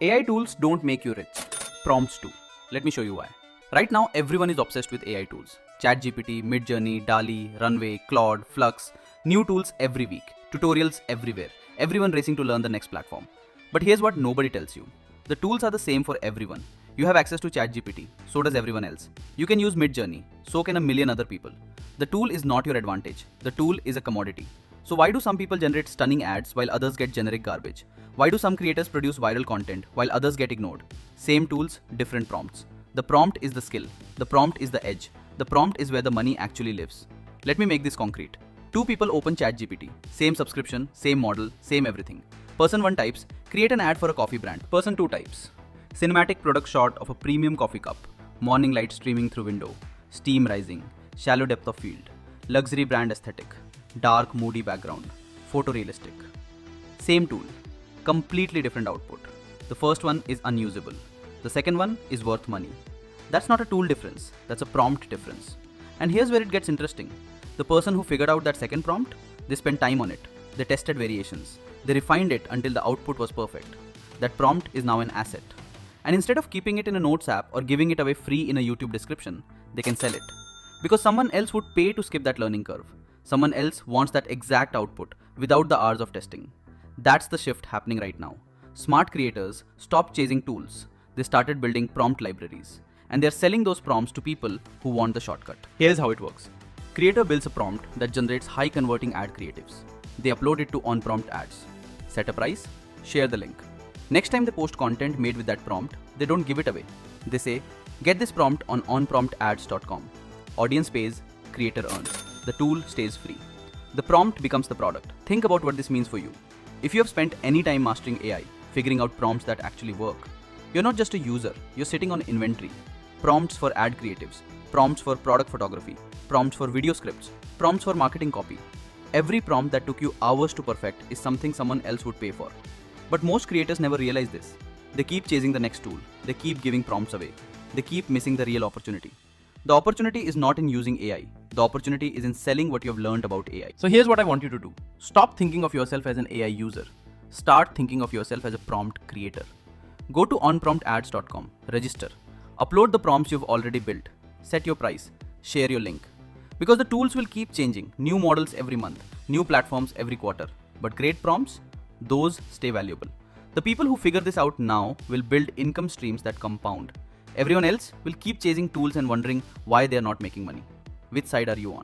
AI tools don't make you rich. Prompts do. Let me show you why. Right now, everyone is obsessed with AI tools. ChatGPT, Midjourney, DALL-E, Runway, Claude, Flux, new tools every week, tutorials everywhere, everyone racing to learn the next platform. But here's what nobody tells you. The tools are the same for everyone. You have access to ChatGPT, so does everyone else. You can use Midjourney, so can a million other people. The tool is not your advantage. The tool is a commodity. So why do some people generate stunning ads while others get generic garbage? Why do some creators produce viral content while others get ignored? Same tools, different prompts. The prompt is the skill. The prompt is the edge. The prompt is where the money actually lives. Let me make this concrete. Two people open ChatGPT. Same subscription, same model, same everything. Person 1 types, create an ad for a coffee brand. Person 2 types, cinematic product shot of a premium coffee cup. Morning light streaming through window. Steam rising. Shallow depth of field. Luxury brand aesthetic. Dark moody background. Photorealistic. Same tool. Completely different output. The first one is unusable. The second one is worth money. That's not a tool difference, that's a prompt difference. And here's where it gets interesting. The person who figured out that second prompt, they spent time on it. They tested variations. They refined it until the output was perfect. That prompt is now an asset. And instead of keeping it in a notes app or giving it away free in a YouTube description, they can sell it. Because someone else would pay to skip that learning curve. Someone else wants that exact output without the hours of testing. That's the shift happening right now. Smart creators stopped chasing tools. They started building prompt libraries. And they're selling those prompts to people who want the shortcut. Here's how it works. Creator builds a prompt that generates high converting ad creatives. They upload it to on-prompt ads. Set a price, share the link. Next time they post content made with that prompt, they don't give it away. They say, get this prompt on onpromptads.com. Audience pays, creator earns. The tool stays free. The prompt becomes the product. Think about what this means for you. If you have spent any time mastering AI, figuring out prompts that actually work, you're not just a user, you're sitting on inventory. Prompts for ad creatives, prompts for product photography, prompts for video scripts, prompts for marketing copy. Every prompt that took you hours to perfect is something someone else would pay for. But most creators never realize this. They keep chasing the next tool. They keep giving prompts away. They keep missing the real opportunity. The opportunity is not in using AI. The opportunity is in selling what you have learned about AI. So here's what I want you to do. Stop thinking of yourself as an AI user. Start thinking of yourself as a prompt creator. Go to onpromptads.com, register, upload the prompts you've already built, set your price, share your link. Because the tools will keep changing, new models every month, new platforms every quarter. But great prompts, those stay valuable. The people who figure this out now will build income streams that compound. Everyone else will keep chasing tools and wondering why they are not making money. Which side are you on?